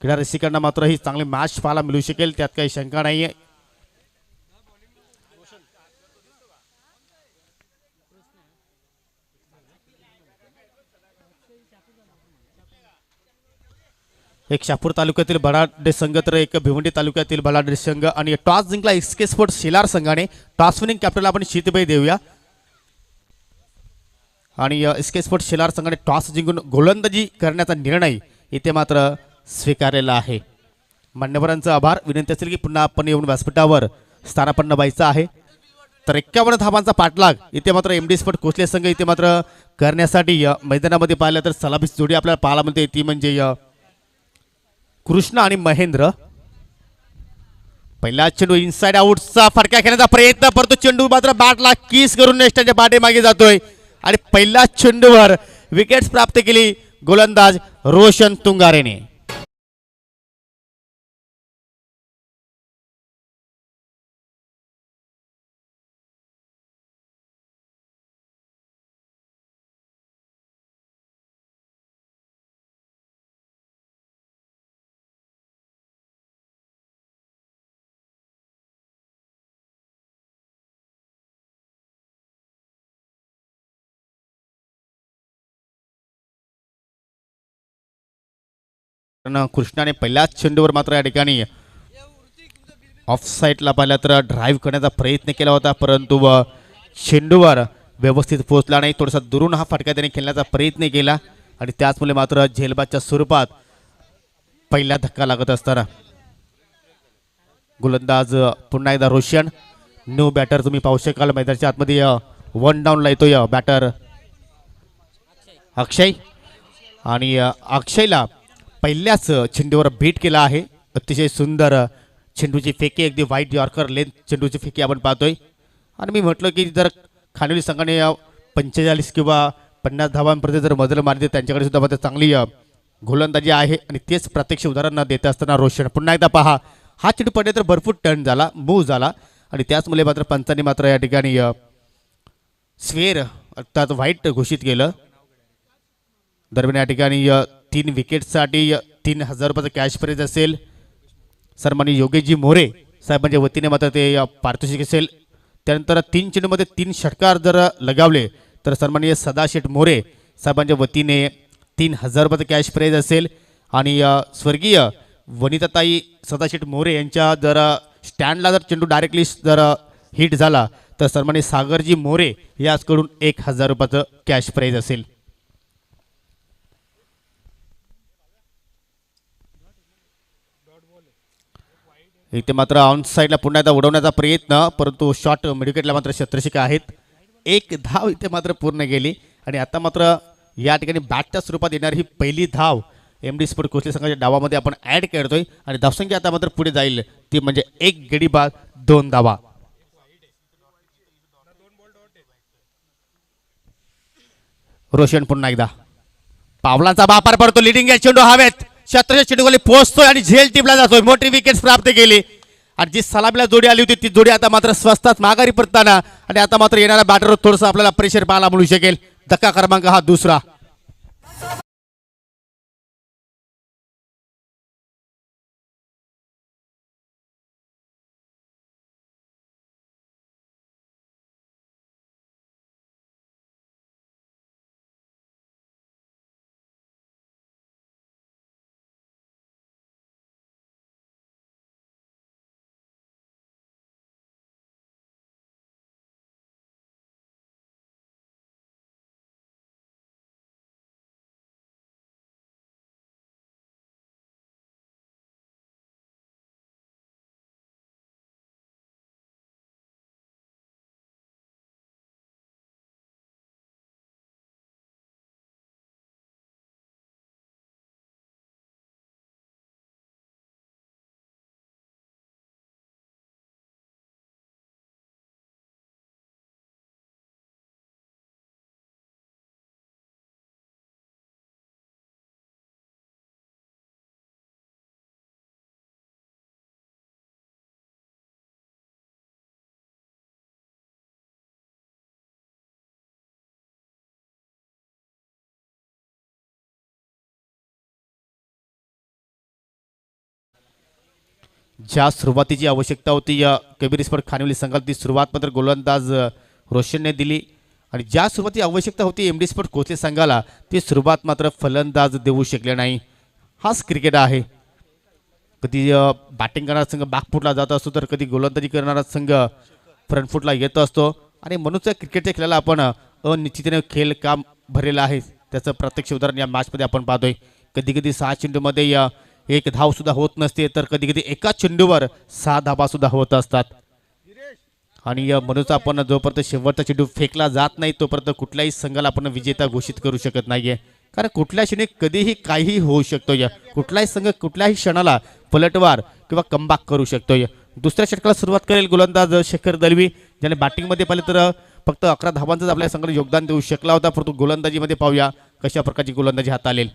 क्रीडा रसिकांना मात्र ही चांगली मॅच पाहायला मिळू शकेल, त्यात काही शंका नाही आहे. एक शहापूर तालुक्यातील बलाढ्य संघ तर एक भिवंडी तालुक्यातील बलाढ्य संघ. आणि टॉस जिंकला एस के स्पोर्ट शेलार संघाने. टॉस विनिंग कॅप्टनला आपण शीतबाई देऊया. आणि एस के स्पोर्ट शेलार संघाने टॉस जिंकून गोलंदाजी करण्याचा निर्णय इथे मात्र स्वीकारलेला आहे. मान्यवरांचा आभार. विनंती असेल की पुन्हा आपण येऊन व्यासपीठावर स्थानापन्न व्हायचं आहे. तर 51 धावांचा पाठलाग इथे मात्र एम डी स्पोर्ट कोचले संघ इथे मात्र करण्यासाठी मैदानामध्ये पाहिलं तर सलामी जोडी आपल्याला पाहायला मिळते, ती म्हणजे कृष्ण आणि महेंद्र. पहिला चेंडू इनसाइड आउटचा फटका खेळण्याचा प्रयत्न परंतु चेंडू मात्र बॅटला किस करून नेस्टाच्या पाठीमागे जातोय आणि पहिल्या चेंडूवर विकेट्स प्राप्त केली गोलंदाज रोशन तुंगारेने. कारण कृष्णाने पहिल्याच चेंडूवर मात्र या ठिकाणी ऑफ साईडला पाहिला तर ड्राईव्ह करण्याचा प्रयत्न केला होता, परंतु चेंडूवर व्यवस्थित पोहोचला नाही. थोडासा दुरून हा फटका त्याने खेळण्याचा प्रयत्न केला आणि त्याचमुळे मात्र झेलबादच्या स्वरूपात पहिला धक्का लागत असताना गोलंदाज पुन्हा एकदा रोशन. न्यू बॅटर तुम्ही पाहू शकाल मैदानाच्या आतमध्ये वन डाऊनला येतोय बॅटर अक्षय आणि अक्षयला पहिल्याच चेंडूवर बीट केला आहे. अतिशय सुंदर चेंडूची फेकी, अगदी वाईट यॉर्कर लेंथ चेंडूची फेकी आपण पाहतोय. आणि मी म्हटलं की जर खानोली संघाने 45 किंवा 50 धावांपर्यंत जर मजल मारली त्यांच्याकडे सुद्धा मात्र चांगली गोलंदाजी आहे आणि तेच प्रत्यक्ष उदाहरण देत असताना रोशन पुन्हा एकदा पहा, हा चेंडू पडले तर भरपूर टर्न झाला, मूव झाला आणि त्याचमुळे मात्र पंचांनी मात्र या ठिकाणी स्वेर अर्थात वाईट घोषित केलं. दरम्यान या ठिकाणी 3 विकेटसाठी 3,000 रुपयाचं कॅश प्राइज असेल. सन्माननीय योगेशजी मोरे साहेबांच्या वतीने मात्र ते पारितोषिक असेल. त्यानंतर 3 चेंडूमध्ये 3 षटकार जर लगावले तर सन्माननीय सदाशेठ मोरे साहेबांच्या वतीने 3,000 रुपयाचं कॅश प्राइज असेल. आणि स्वर्गीय वनिताताई सदाशेठ मोरे यांच्या जर स्टँडला जर चेंडू डायरेक्टली जर हिट झाला तर सन्माननीय सागरजी मोरे याचकडून 1,000 रुपयाचं कॅश प्राइज असेल. इथे मात्र ऑन साईडला पुन्हा एकदा उडवण्याचा प्रयत्न, परंतु शॉट मिडविकेटला मात्र शत्रशिका आहेत. 1 धाव इथे मात्र पूर्ण गेली आणि आता मात्र या ठिकाणी बॅटच्या स्वरूपात येणारी ही पहिली धाव MD स्पोर्ट कोचले संघाच्या डावामध्ये आपण ॲड करतोय आणि धावसंख्या आता मात्र पुढे जाईल, ती म्हणजे 1 गडी बाद 2 धावा. रोशन पुन्हा एकदा पावलांचा वापर पडतो, लिडिंग चेंडू हवेत, शत्रच्या चेंडूखाली पोहोचतोय आणि झेल टिपला जातोय. मोठी विकेट प्राप्त केली आणि जी सलामीला जोडी आली होती ती जोडी आता मात्र स्वस्तात माघारी पडताना आणि आता मात्र येणाऱ्या बॅटरवर थोडंसं आपल्याला प्रेशर पाहायला मिळू शकेल. धक्का क्रमांक हा दुसरा. ज्या सुरुवातीची आवश्यकता होती या कबीर स्पोर्ट खानिवली संघाला ती सुरुवात मात्र गोलंदाज रोशनने दिली आणि ज्या सुरुवातीची आवश्यकता होती MD स्पोर्ट कोचले संघाला ती सुरुवात मात्र फलंदाज देऊ शकले नाही. हाच क्रिकेट आहे. कधी बॅटिंग करणारा संघ बॅकफुटला जात असतो तर कधी गोलंदाजी करणारा संघ फ्रंटफुटला येत असतो आणि म्हणूनच क्रिकेटच्या खेळाला आपण अनिश्चिततेने खेळ काम भरलेलं आहे. त्याचं प्रत्यक्ष उदाहरण या मॅचमध्ये आपण पाहतोय. कधी कधी 6 चेंडूमध्ये 1 धाव सुद्धा होत नसते तर कधी कधी एका चेंडूवर 6 धावा सुद्धा होत असतात. आणि म्हणूनच आपण जोपर्यंत शेवटचा चेंडू फेकला जात नाही तोपर्यंत कुठल्याही संघाला आपण विजेता घोषित करू शकत नाहीये. कारण कुठल्या क्षणी कधीही काहीही होऊ शकतोय. कुठलाही संघ कुठल्याही क्षणाला पलटवार किंवा कमबॅक करू शकतोय. दुसऱ्या षटकाला सुरुवात करेल गोलंदाज शेखर दलवी, ज्याने बॅटिंगमध्ये पाहिलं तर फक्त 11 धावांचंच आपल्या संघाला योगदान देऊ शकला होता, परंतु गोलंदाजीमध्ये पाहूया कशा प्रकारची गोलंदाजी हाताळेल.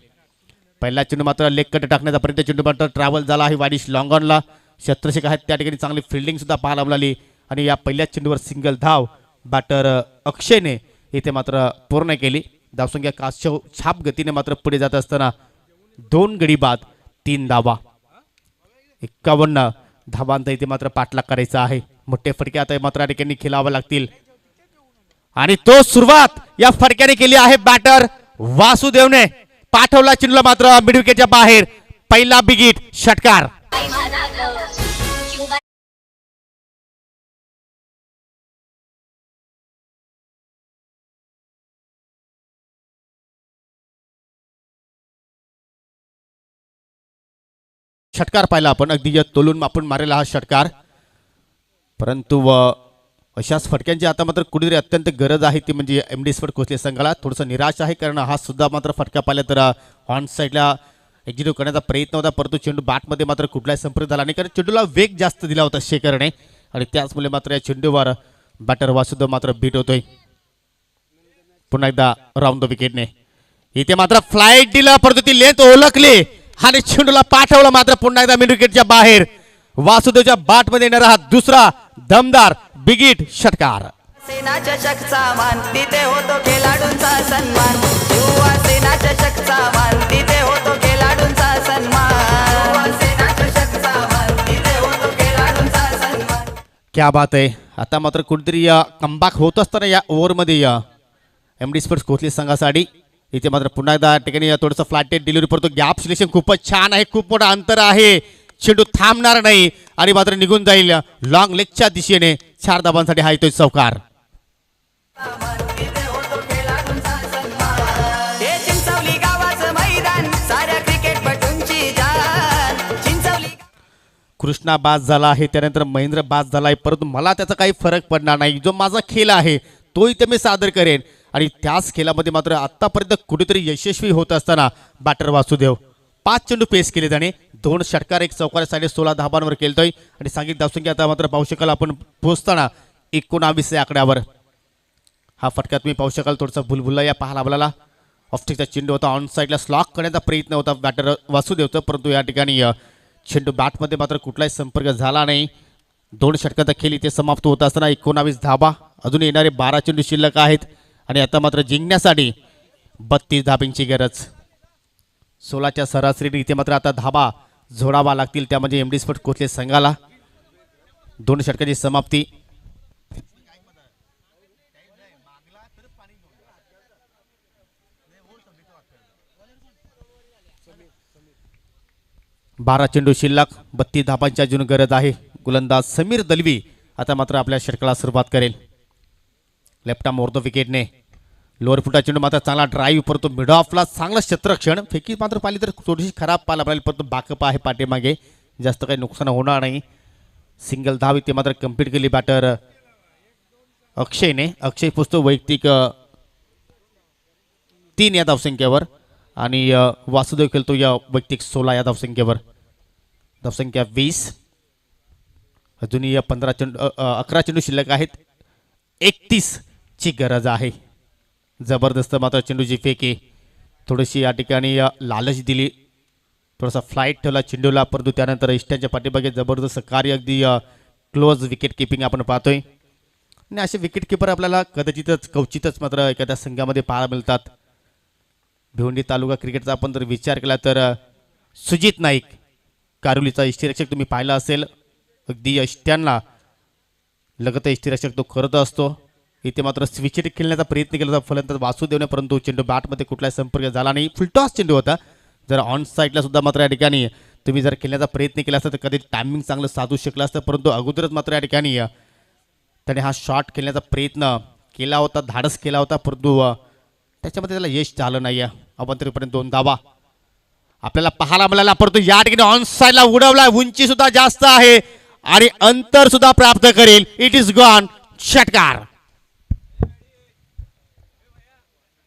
पहिला चेंडू मात्र लेग कट टाकण्याचा प्रयत्न, चेंडू मात्र ट्रॅव्हल झाला आहे वाडिश लॉंग ऑनला. शत्रशिक आहेत त्या ठिकाणी चांगली फिल्डिंग सुद्धा पाहायला मिळाली आणि या पहिल्या चेंडूवर सिंगल धाव बॅटर अक्षयने इथे मात्र पूर्ण केली. धावसंख्या काशव छाप गतीने मात्र पुढे जात असताना 2 गडी बाद 3 धावा. 51 धावांचा इथे मात्र पाठलाग करायचा आहे. मोठे फटके आता मात्र या ठिकाणी खेळावे लागतील आणि तो सुरुवात या फटक्याने केली आहे बॅटर वासुदेवने. पाठवला चेंडूला मात्र मिड विकेटच्या बाहेर. पहिला बिगिट षटकार. षटकार पाहिला आपण अगदी तोलून आपण मारेला हा षटकार. परंतु अशाच फटक्यांची आता मात्र कुठेतरी अत्यंत गरज आहे ती म्हणजे MD स्पोर्ट कोचले संघाला. थोडंसं निराश आहे कारण हा सुद्धा मात्र फटका पाहिला तर ऑन साईडला एक्झिक्यूट करण्याचा प्रयत्न होता परंतु चेंडू बॅटमध्ये मात्र कुठलाही संपर्क झाला नाही कारण चेंडूला वेग जास्त दिला होता शेखरने आणि त्याचमुळे मात्र या चेंडूवर बॅटर वासुदेव मात्र बीट होतोय. पुन्हा एकदा राऊंड द विकेटने इथे मात्र फ्लाईट दिला परंतु ती लेंथ ओळखली आणि चेंडूला पाठवलं मात्र पुन्हा एकदा मिड विकेटच्या बाहेर. वासुदेवच्या बॅटमध्ये येणारा हा दुसरा दमदार बिगिट षटकार. सेना चषकचा मान तिथे होतो खेळाडूंचा सन्मान. युवा सेना चषकचा मान तिथे होतो खेळाडूंचा सन्मान. युवा सेना चषकचा मान तिथे होतो खेळाडूंचा सन्मान. क्या बात आहे. आता मात्र कुठेतरी कमबॅक होत असताना या ओव्हरमध्ये MD स्पोर्ट्स कोचली संघासाठी इथे मात्र पुन्हा एकदा ठिकाणी थोडंसं फ्लॅटेड डिलिव्हरी पडतो. गॅप सिलेक्शन खूपच छान आहे. खूप मोठं अंतर आहे. चेंडू थांबणार नाही आणि मात्र निघून जाईल लॉंग लेगच्या दिशेने. 4 धाबांसाठी हा येतोय चौकार. तिथे होतो खेळाडूंचा सन्मान. हे चिंचवली गावाचं मैदान साऱ्या क्रिकेटपटूंची जान. चिंचवली कृष्णा बाद झाला आहे त्यानंतर महेंद्र बाद झाला आहे परंतु मला त्याचा काही फरक पडणार नाही. जो माझा खेळ आहे तो इथे मी सादर करेन आणि त्याच खेळामध्ये मात्र आतापर्यंत कुठेतरी यशस्वी होत असताना बॅटर वासुदेव 5 चेंडू पेस केले त्याने 2 षटकार 1 चौकार 16 धाबांवर केलतोय आणि सांगितलं धावसंख्या आता मात्र पाहू शकाल आपण पोहोचताना 19 या आकड्यावर. हा फटका तुम्ही पाहू शकाल थोडासा भुलभुला या पाहायला आपल्याला ऑफस्टिकचा चेंडू होता ऑन साईडला स्लॉक करण्याचा प्रयत्न होता बॅटर वासुदेवचा परंतु या ठिकाणी चेंडू बॅटमध्ये मात्र कुठलाही संपर्क झाला नाही. 2 षटकाचा खेळ इथे समाप्त होत असताना 19 धाबा अजून येणारे 12 चेंडू शिल्लक आहेत आणि आता मात्र जिंकण्यासाठी 32 धाब्यांची गरज. 16च्या सरासरीने इथे मात्र आता धाबा जोडावा लागतील त्या म्हणजे MD स्पोर्ट्स कोचले संघाला. 2 षटकाची समाप्ती. बारा चेंडू शिल्लक 32 धाबांची अजून गरज आहे. गोलंदाज समीर दलवी आता मात्र आपल्या षटकाला सुरुवात करेल. लेफ्ट आर्म ओव्हर द विकेटने लोअर फुटा चेंडू मात्र चांगला ड्राईव्ह परंतु मिड ऑफला चांगला क्षेत्ररक्षण. फेकी मात्र पाहिली तर थोडीशी खराब पाहायला पाहिजे परंतु बाकप आहे पाठीमागे जास्त काही नुकसान होणार नाही. सिंगल धाव इथे मात्र कंप्लीट केली बॅटर अक्षयने. अक्षय पुसतो वैयक्तिक 3 या धावसंख्येवर आणि वासुदेव खेळतो या वैयक्तिक 16 या धावसंख्येवर. धावसंख्या 20 अजूनही 11 चेंडू शिल्लक आहेत. 31 ची गरज आहे. जबरदस्त मात्र चेंडूची फेकी थोडीशी या ठिकाणी लालच दिली थोडासा फ्लाईट ठेवला चेंडूला परंतु त्यानंतर इष्टांच्या पाठीमागे जबरदस्त कार्य अगदी क्लोज विकेट किपिंग आपण पाहतोय आणि असे विकेट किपर आपल्याला कदाचितच क्वचितच मात्र एखाद्या संघामध्ये पाहायला मिळतात. भिवंडी तालुका क्रिकेटचा आपण जर विचार केला तर सुजित नाईक कारुलीचा इष्टिरक्षक तुम्ही पाहिला असेल. अगदी इष्ट्यांना लगत इष्टिरक्षक तो करत असतो. इथे मात्र स्विचेट खेळण्याचा प्रयत्न केला होता फलंदाज वासुदेवने परंतु चेंडू बॅटमध्ये कुठलाही संपर्क झाला नाही. फुलटॉस चेंडू होता. जर ऑन साईडला सुद्धा मात्र या ठिकाणी तुम्ही जर खेळण्याचा प्रयत्न केला असता तर कधी टायमिंग चांगलं साधू शकलं असतं परंतु अगोदरच मात्र या ठिकाणी त्याने हा शॉट खेळण्याचा प्रयत्न केला होता धाडस केला होता परंतु त्याच्यामध्ये त्याला यश झालं नाही. अवंतरीपर्यंत 2 धावा आपल्याला पाहायला मिळाला परंतु या ठिकाणी ऑन साईडला उडवला. उंची सुद्धा जास्त आहे आणि अंतर सुद्धा प्राप्त करेल. It is gone. षटकार.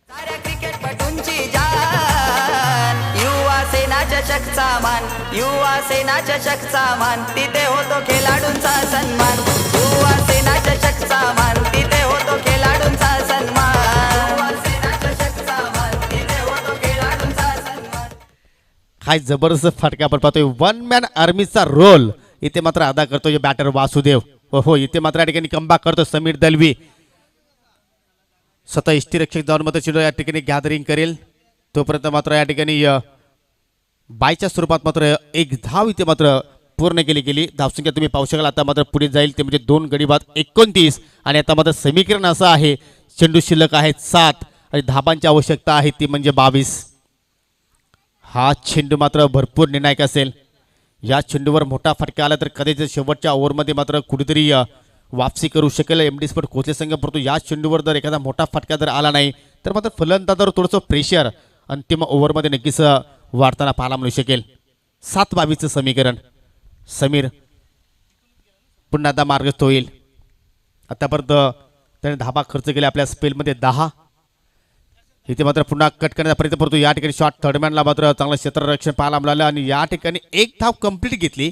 साऱ्या क्रिकेटपटूंची जान. युवा सेना चषकचा मान. युवा सेना चषकचा मान तिथे होतो खेळाडूंचा सन्मान. युवा सेना चषकचा मान तिथे होतो खेळाडूंचा सन्मान. युवा सेना चषकचा मान तिथे होतो खेळाडूंचा सन्मान. काय जबरदस्त फटका आपण पाहतोय. 1 मॅन आर्मीचा रोल इथे मात्र अदा करतो बॅटर वासुदेव. हो इथे मात्र या ठिकाणी कमबॅक करतो समीर दलवी. स्वतः इष्टिरक्षक जाऊन मात्र चेंडू या ठिकाणी गॅदरिंग करेल तोपर्यंत मात्र या ठिकाणी बायच्या स्वरूपात मात्र 1 धाव इथे मात्र पूर्ण केली गेली. धावसंख्या तुम्ही पाहू शकाल आता मात्र पुढे जाईल ते म्हणजे 2 गडी बाद 29 आणि आता मात्र समीकरण असं आहे चेंडू शिल्लक आहेत 7 आणि धाबांची आवश्यकता आहे ती म्हणजे 22. हा चेंडू मात्र भरपूर निर्णायक असेल. या चेंडूवर मोठा फटका आला तर कदाचित शेवटच्या ओव्हरमध्ये मात्र कुठेतरी वापसी करू शकेल एमडी स्पोर्ट कोचले संघ. परंतु या चेंडूवर जर एखादा मोठा फटका जर आला नाही तर मात्र फलंदाजावर थोडंसं प्रेशर अंतिम ओव्हरमध्ये नक्कीच वाढताना पाहायला मिळू शकेल. 7-22चं समीकरण. समीर पुन्हा आता मार्गस्थ होईल. आतापर्यंत त्याने धाबा खर्च केले आपल्या स्पेलमध्ये 10. इथे मात्र पुन्हा कट करण्याचा प्रयत्न करतो. या ठिकाणी शॉट थर्डमॅनला मात्र चांगलं क्षेत्ररक्षण पाहायला मिळालं आणि या ठिकाणी एक धाव कंप्लीट घेतली.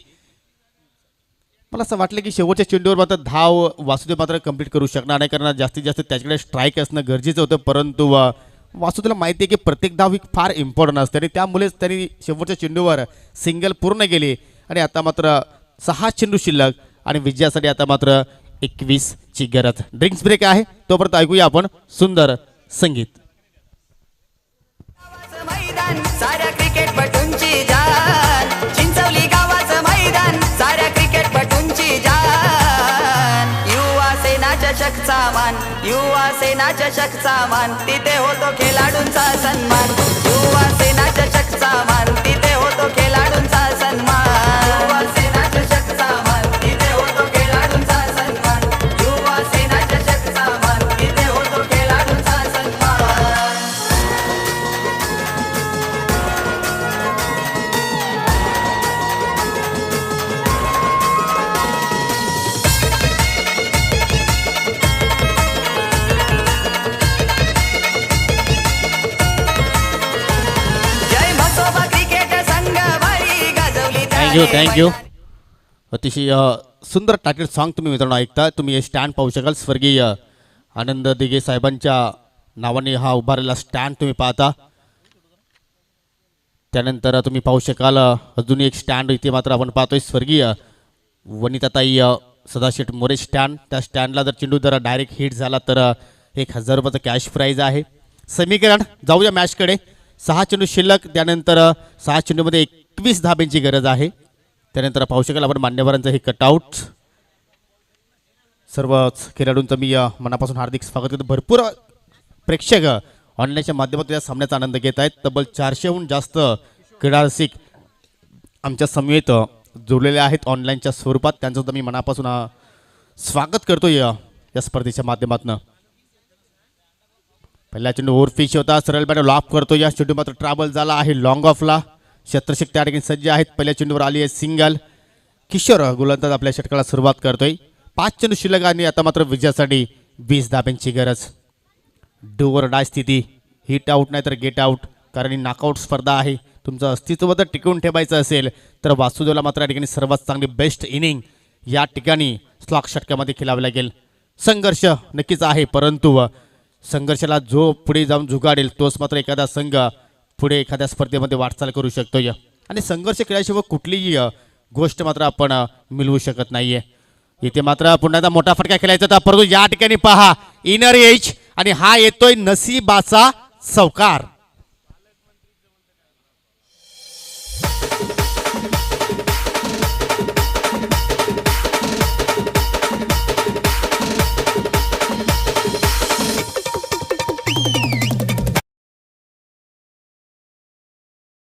मला असं वाटलं की शेवटच्या चेंडूवर मात्र धाव वासुदेव मात्र कंप्लीट करू शकणार नाही कारण जास्तीत जास्त त्याच्याकडे स्ट्राईक असणं गरजेचं होतं. परंतु वासुदेवला माहिती आहे की प्रत्येक धाव ही फार इम्पॉर्टंट असते आणि त्यामुळेच त्यांनी शेवटच्या चेंडूवर सिंगल पूर्ण केली आणि आता मात्र 6 चेंडू शिल्लक आणि विजयासाठी आता मात्र 21ची गरज. ड्रिंक्स ब्रेक आहे तोपर्यंत ऐकूया आपण सुंदर संगीत. गावाचं मैदान साऱ्या क्रिकेटपटूंची जान, चिंचवली गावाचं मैदान साऱ्या क्रिकेटपटूंची जान. युवा सेना चषकचा मान, युवा सेना चषकचा मान, तिथे होतो खेळाडूंचा सन्मान. युवा सेना चषकचा मान, तिथे होतो खेळाडूंचा सन्मान. युवा सेना चषकचा मान, तिथे होतो खेळाडूंचा सन्मान. युवा सेना चषकचा मान, तिथे होतो खेळाडूंचा सन्मान. जय म्हसोबा क्रिकेट संघ भारी गाजवली थँक्यू. अतिशय सुंदर टायटल सॉन्ग तुम्ही मित्रांनो ऐकता. तुम्ही हे स्टँड पाहू शकाल. स्वर्गीय आनंद दिघे साहेबांच्या नावाने हा उभारलेला स्टँड तुम्ही पाहता. त्यानंतर तुम्ही पाहू शकाल अजून एक स्टँड इथे मात्र आपण पाहतोय स्वर्गीय वनिताताई सदाशिव मोरे स्टँड. त्या स्टँडला जर चेंडू जर डायरेक्ट हिट झाला तर 1000 रुपयाचं कॅश प्राईज आहे. समीकरण जाऊया मॅचकडे. 6 चेंडू शिल्लक. त्यानंतर 6 चेंडूमध्ये 21 धाब्यांची गरज आहे. त्यानंतर पाहू शकाल आपण मान्यवरांचं हे कटआउट. सर्वच खेळाडूंचं मी मनापासून हार्दिक स्वागत करतो. भरपूर प्रेक्षक ऑनलाईनच्या माध्यमातून या सामन्याचा आनंद घेत आहेत. तब्बल 400हून जास्त क्रीडा रसिक आमच्या समवेत जोडलेले आहेत ऑनलाईनच्या स्वरूपात. त्यांचं सुद्धा मी मनापासून स्वागत करतो या स्पर्धेच्या माध्यमातून. पहिला चेंडू ओव्हरफिश होता. सरळ बॅट लॉप करतो. या चेंडू मात्र ट्रॅव्हल झाला आहे लॉंग ऑफला. क्षेत्रक्षक त्या ठिकाणी सज्ज आहेत. पहिल्या चेंडूवर आली आहे सिंगल. किशोर गोलंदाज आपल्या षटकाला सुरुवात करतोय. 5 चेंडू शिल्लक आणि आता मात्र विजयासाठी 20 धाब्यांची गरज. डू ओर डाय स्थिती. हिट आऊट नाही तर गेट आऊट कारण ही नॉकआउट स्पर्धा आहे. तुमचं अस्तित्व जर टिकवून ठेवायचं असेल तर वासुदेवला मात्र या ठिकाणी सर्वात चांगली बेस्ट इनिंग या ठिकाणी स्लॉक षटकामध्ये खेळावे लागेल. संघर्ष नक्कीच आहे परंतु संघर्षाला जो पुढे जाऊन झुगाडेल तोच मात्र एखादा संघ पुढे एखाद्या स्पर्धेमध्ये वाटचाल करू शकतो. आणि संघर्ष खेळल्याशिवाय कुठलीही गोष्ट मात्र आपण मिळवू शकत नाहीये. इथे मात्र पुन्हा एकदा मोठा फटका खेळायचा होता परंतु या ठिकाणी पहा इनर एज आणि हा येतोय नसीबाचा चौकार.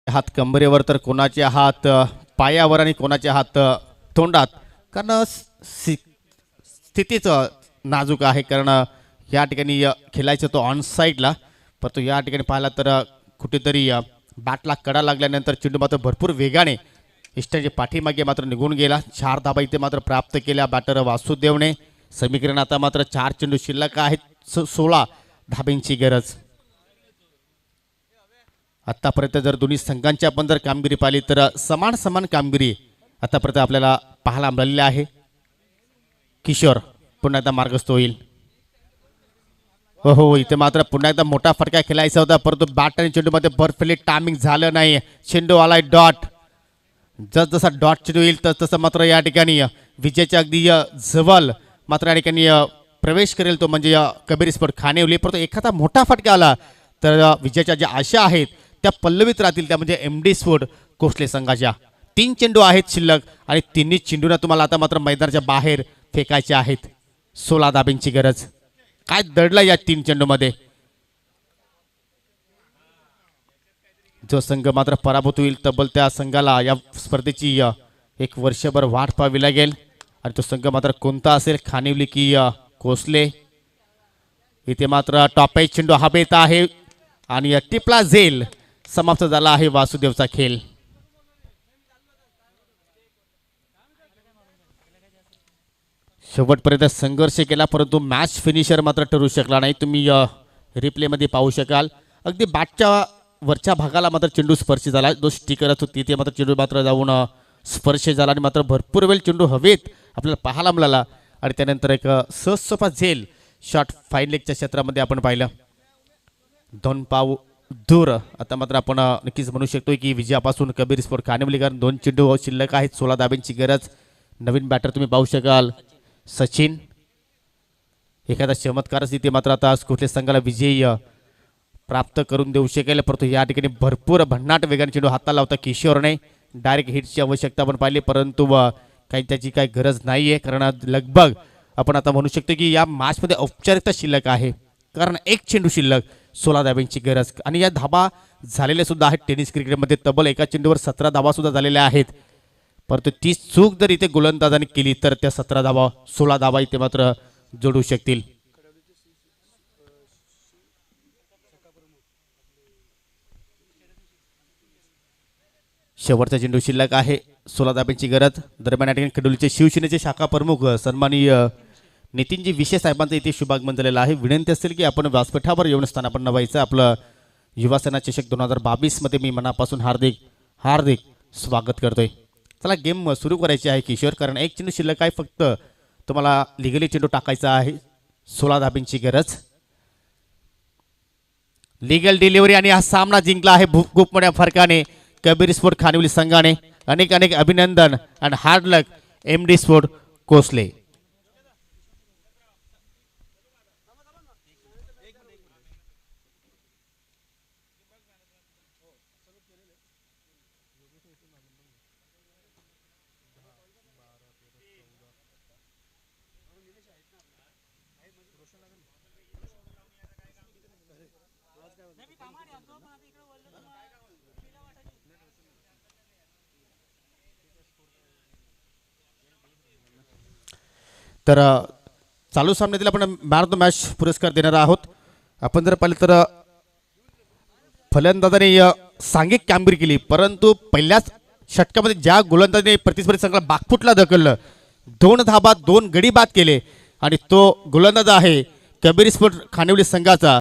हात कंबरेवर तर कोणाचे हात पायावर आणि कोणाचे हात तोंडात कारण स्थितीच नाजूक आहे. कारण या ठिकाणी खेळायचं तो ऑन साईडला परंतु या ठिकाणी पाहिला तर कुठेतरी बॅटला कडा लागल्यानंतर चेंडू मात्र भरपूर वेगाने इष्टांच्या पाठीमागे मात्र निघून गेला. 4 धाबा इथे मात्र प्राप्त केल्या बॅटर वासुदेवने. समीकरण आता मात्र 4 चेंडू शिल्लक आहेत. 16 धाब्यांची गरज. आतापर्यंत जर दोन्ही संघांची आपण जर कामगिरी पाहिली तर समान कामगिरी आतापर्यंत आपल्याला पाहायला मिळालेली आहे. किशोर पुन्हा एकदा मार्गस्थ होईल. हो इथे मात्र पुन्हा एकदा मोठा फटका खेळायचा होता परंतु बॅट आणि चेंडूमध्ये परफेक्टली टायमिंग झालं नाही. चेंडू आलाय डॉट. जसा डॉट चेंडू येईल तसं मात्र या ठिकाणी विजयाच्या अगदी जवळ मात्र या ठिकाणी प्रवेश करेल तो म्हणजे कबीर स्पोर्ट खानिवली. परंतु एखादा मोठा फटका आला तर विजयाच्या ज्या आशा आहेत त्या पल्लवीत राहतील. त्या म्हणजे एमडी स्पोर्ट कोसले संघाच्या. 3 चेंडू आहेत शिल्लक आणि तिन्ही चेंडूंना तुम्हाला आता मात्र मैदानाच्या बाहेर फेकायचे आहेत. 16 धाब्यांची गरज. काय दडला या 3 चेंडूमध्ये. जो संघ मात्र पराभूत होईल तब्बल त्या संघाला या स्पर्धेची एक वर्षभर वाट पाहावी लागेल. आणि तो संघ मात्र कोणता असेल, खानिवली की कोसले. इथे मात्र टॉप एज चेंडू हवेत आहे आणि टिपला झेल. समाप्त झाला आहे वासुदेवचा खेळ. शेवटपर्यंत संघर्ष केला परंतु मॅच फिनिशर मात्र ठरू शकला नाही. तुम्ही रिप्लेमध्ये पाहू शकाल अगदी बॅटच्या वरच्या भागाला मात्र चेंडू स्पर्श झाला. जो स्टिकरच होती ते मात्र चेंडू मात्र जाऊन स्पर्श झाला आणि मात्र भरपूर वेळ चेंडू हवेत आपल्याला पाहायला मिळाला. आणि त्यानंतर एक सहजसोपा झेल शॉट फाईन लेगच्या क्षेत्रामध्ये आपण पाहिलं. 2 पाव दूर. आता मात्र आपण नक्कीच म्हणू शकतो की विजयापासून कबीर स्पोर्ट खानिवली, कारण 2 चेंडू शिल्लक आहेत. 16 धाब्यांची गरज. नवीन बॅटर तुम्ही पाहू शकाल सचिन. एखादा चमत्कारच इथे मात्र आता कोसले संघाला विजयी प्राप्त करून देऊ शकेल. परंतु या ठिकाणी भरपूर भन्नाट वेगाने चेंडू हाताला लावता किशोरने. डायरेक्ट हिटची आवश्यकता आपण पाहिली परंतु काही त्याची काही गरज नाही आहे, कारण लगभग आपण आता म्हणू शकतो की या मॅचमध्ये औपचारिकता शिल्लक आहे, कारण 1 चेंडू शिल्लक, 16 धाब्यांची गरज. आणि या धाबा झालेल्या सुद्धा आहेत. टेनिस क्रिकेटमध्ये तब्बल एका चेंडूवर 17 धाबा सुद्धा झालेल्या आहेत. परंतु ती चूक जर इथे गोलंदाजाने केली तर त्या 17 धाबा 16 धाबा इथे मात्र जोडू शकतील. शेवटचा चेंडू शिल्लक आहे. 16 धाब्यांची गरज. दरम्यान या ठिकाणी कडोलीचे शिवसेनेचे शाखा प्रमुख सन्माननीय नितीनजी विशे साहेबांचं इथे शुभागमन झालेलं आहे. विनंती असेल की आपण व्यासपीठावर येऊन स्थानापन्न व्हायचं. आपलं युवासेना चषक 2022 मध्ये मी मनापासून हार्दिक स्वागत करतोय. चला गेम सुरू करायची आहे किशोर, कारण 1 चेंडू शिल्लक आहे. फक्त तुम्हाला लिगली चेंडू टाकायचा आहे. 16 धाब्यांची गरज. लिगल डिलिव्हरी आणि हा सामना जिंकला आहे खूप मोठ्या फरकाने कबीर स्पोर्ट खानिवली संघाने. अनेक अभिनंदन आणि हार्ड लक MD स्पोर्ट कोसले. तर चालू सामन्यातील आपण मॅन ऑफ द मॅच पुरस्कार देणार आहोत. आपण जर पाहिलं तर फलंदाजाने सांघिक कामगिरी केली, परंतु पहिल्याच षटकामध्ये ज्या गोलंदाजाने प्रतिस्पर्धी संघाला बागफुटला ढकललं, 2 धाबा 2 गडी बाद केले आणि तो गोलंदाज आहे कबीर स्पोर्ट खानिवली संघाचा